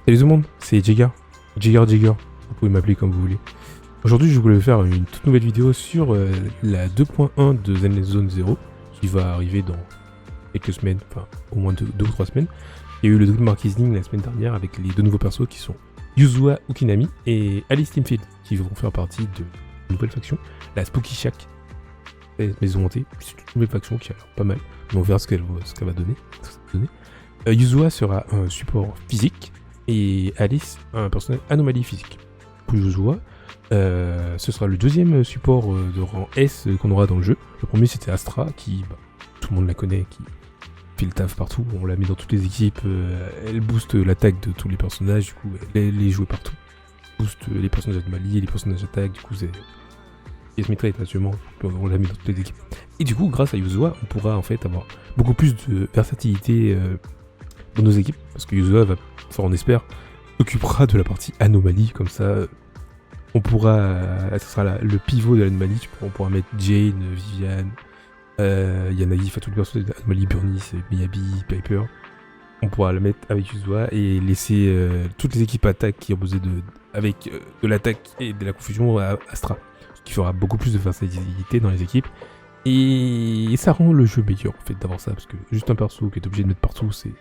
Salut tout le monde, c'est Jigger. Vous pouvez m'appeler comme vous voulez. Aujourd'hui, je voulais faire une toute nouvelle vidéo sur la 2.1 de Zenless Zone 0 qui va arriver dans quelques semaines, enfin au moins 2 ou 3 semaines. Il y a eu le Dream Marketing la semaine dernière avec les 2 nouveaux persos qui sont Yuzua Ukinami et Alice Teamfield qui vont faire partie de une nouvelle faction, la Spooky Shack Maison Hantée. C'est une nouvelle faction qui a l'air pas mal, mais on verra ce qu'elle va donner. Yuzua sera un support physique et Alice un personnage anomalie physique. Pour Yuzua, ce sera le deuxième support de rang S qu'on aura dans le jeu. Le premier c'était Astra qui, tout le monde la connaît, qui fait le taf partout, on la met dans toutes les équipes, elle booste l'attaque de tous les personnages, du coup elle est jouée partout. Booste les personnages anomalie, les personnages d'attaque, du coup c'est... Et se mettrait naturellement, on la met dans toutes les équipes. Et du coup, grâce à Yuzua, on pourra en fait avoir beaucoup plus de versatilité dans nos équipes, parce que Yuzua va, enfin on espère, s'occupera de la partie anomalie, comme ça on pourra, ce sera le pivot de l'anomalie, on pourra mettre Jane, Viviane, Yanagi, enfin tous les personnages d'anomalie, Burnice, Miyabi, Piper. On pourra la mettre avec Yuzua et laisser toutes les équipes attaque qui ont besoin avec de l'attaque et de la confusion à Astra. Ce qui fera beaucoup plus de versatilité dans les équipes. Et ça rend le jeu meilleur en fait d'avoir ça, parce que juste un perso qui est obligé de mettre partout, c'est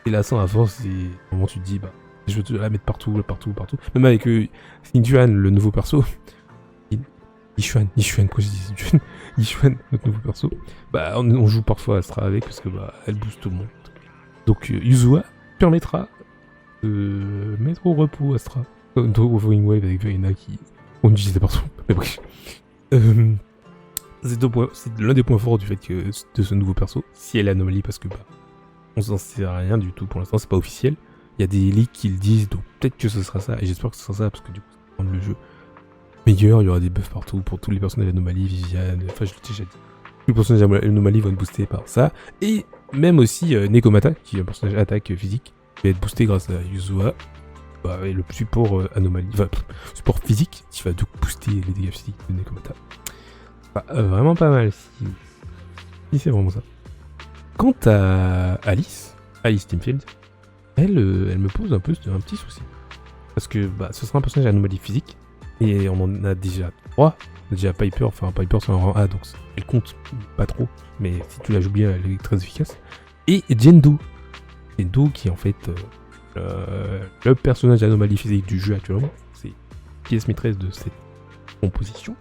lassant à force, et au moment où tu te dis je veux te la mettre partout. Même avec Yishuan, le nouveau perso. Yishuan, quoi je dis Yishuan, notre nouveau perso. On joue parfois Astra avec, parce que elle booste tout le monde. Donc Yuzua permettra de mettre au repos Astra. Hovering Wave avec Verena qui on utilise partout. Mais bref. C'est l'un des points forts du fait que de ce nouveau perso, si elle est anomalie, parce que on s'en sait rien du tout pour l'instant, c'est pas officiel. Il y a des leaks qui le disent, donc peut-être que ce sera ça, et j'espère que ce sera ça, parce que du coup, ça va rendre le jeu meilleur, il y aura des buffs partout pour tous les personnages anomalie, Viviane, enfin je l'ai déjà dit. Tous les personnages anomalie vont être boostés par ça, et même aussi Nekomata, qui est un personnage attaque physique, va être boosté grâce à Yuzua, et le support anomalie, support physique, qui va donc booster les dégâts physiques de Nekomata. Vraiment pas mal, si c'est vraiment ça. Quant à Alice Teamfield, elle me pose un petit souci. Parce que ce sera un personnage anomalie physique, et on en a déjà 3. On a déjà Piper, c'est un rang A, donc elle compte pas trop, mais si tu la joues bien, elle est très efficace. Et Jendo qui est en fait le personnage anomalie physique du jeu actuellement, c'est pièce maîtresse de cette composition.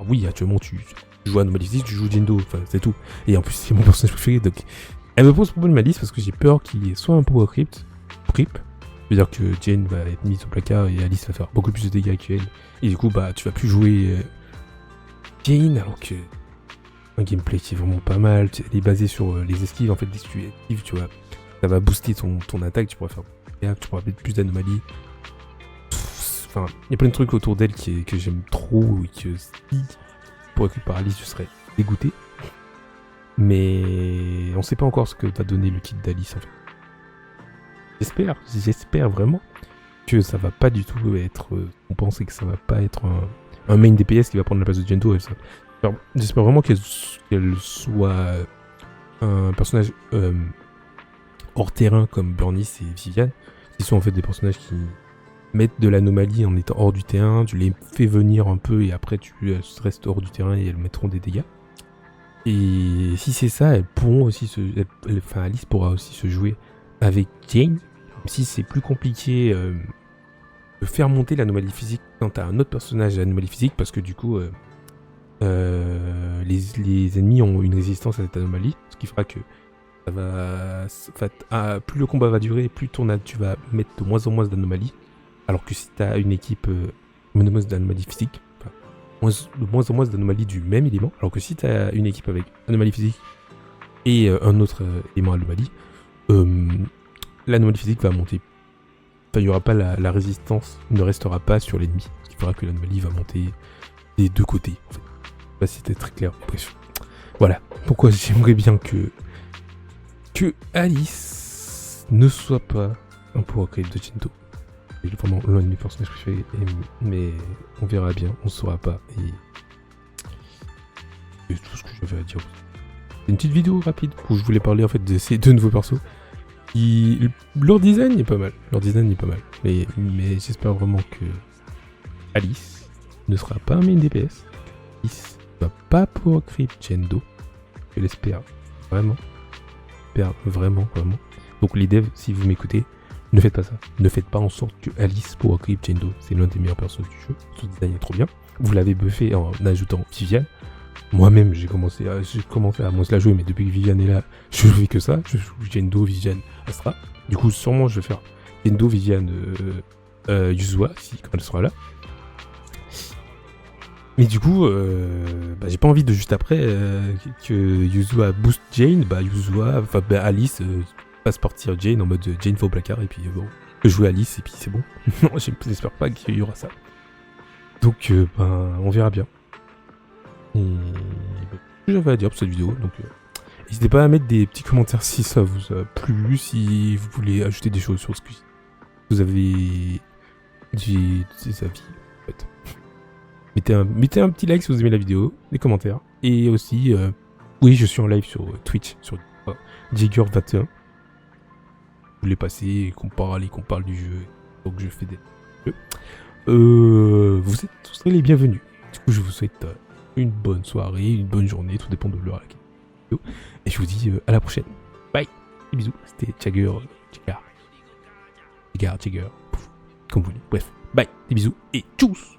Oui, actuellement tu joues anomalie physique, tu joues Jendo, enfin c'est tout. Et en plus c'est mon personnage préféré, donc elle me pose problème Alice parce que j'ai peur qu'il y ait soit un power creep, c'est-à-dire que Jane va être mise au placard et Alice va faire beaucoup plus de dégâts qu'elle. Et du coup, tu vas plus jouer Jane, alors que un gameplay qui est vraiment pas mal. Elle est basée sur les esquives. En fait, dès que tu esquives, tu vois, ça va booster ton attaque. Tu pourras faire tu pourras mettre plus d'anomalies. Enfin, il y a plein de trucs autour d'elle que j'aime trop et que si pour récupérer Alice, je serais dégoûté. Mais on sait pas encore ce que va donner le kit d'Alice en fait. J'espère vraiment que ça va pas du tout être... on pense que ça va pas être un main DPS qui va prendre la place de Jendo. J'espère vraiment qu'elle soit un personnage hors terrain comme Burnice et Viviane, qui sont en fait des personnages qui mettent de l'anomalie en étant hors du terrain, tu les fais venir un peu et après tu restes hors du terrain et elles mettront des dégâts. Et si c'est ça, elles pourront aussi Alice pourra aussi se jouer avec Jane, même si c'est plus compliqué de faire monter l'anomalie physique quand t'as un autre personnage d'anomalie physique, parce que du coup les ennemis ont une résistance à cette anomalie, ce qui fera que ça va plus le combat va durer, plus tu vas mettre de moins en moins d'anomalies, alors que si t'as une équipe d'anomalies physique, de moins en moins d'anomalies du même élément, alors que si t'as une équipe avec anomalie physique et un autre élément anomalie, l'anomalie physique va monter. Enfin, il n'y aura pas la résistance, ne restera pas sur l'ennemi, ce qui fera que l'anomalie va monter des deux côtés. En fait. Je sais pas si c'était très clair. Bref, voilà. Pourquoi j'aimerais bien que Alice ne soit pas un power creep de Jendo. C'est vraiment l'un de mes personnages préférés, mais on verra bien, on saura pas. Et c'est tout ce que j'avais à dire. C'est une petite vidéo rapide où je voulais parler en fait de ces 2 nouveaux persos. Leur design est pas mal. Mais j'espère vraiment que Alice ne sera pas un main DPS. Alice ne va pas power creep Jendo. Je l'espère. Vraiment. Vraiment. Donc les devs, si vous m'écoutez, ne faites pas ça. Ne faites pas en sorte que Alice power creep Jendo. C'est l'un des meilleurs persos du jeu. Son design est trop bien. Vous l'avez buffé en ajoutant Viviane. Moi-même, j'ai commencé à moins la jouer, mais depuis que Viviane est là, je fais que ça. Je joue Jendo, Viviane, Astra. Du coup, sûrement, je vais faire Jendo, Viviane, Yuzua, quand elle sera là. Mais du coup, j'ai pas envie de juste après que Yuzua boost Jane, Alice fasse partir Jane en mode Jane for Blackheart, et puis bon, je joue Alice, et puis c'est bon. Non, j'espère pas qu'il y aura ça. Donc, on verra bien. J'avais à dire pour cette vidéo, donc n'hésitez pas à mettre des petits commentaires si ça vous a plu, si vous voulez ajouter des choses sur ce que vous avez des avis en fait. Mettez un petit like si vous aimez la vidéo, des commentaires, et aussi oui, je suis en live sur Twitch sur Jigger21. Vous voulez passer et qu'on parle du jeu, donc je fais des jeux. Vous êtes tous les bienvenus. Du coup, je vous souhaite une bonne soirée, une bonne journée, tout dépend de l'heure à laquelle vidéo. Et je vous dis à la prochaine. Bye. Des bisous. C'était Jagger. Comme vous voulez. Bref. Bye. Des bisous et tchuss.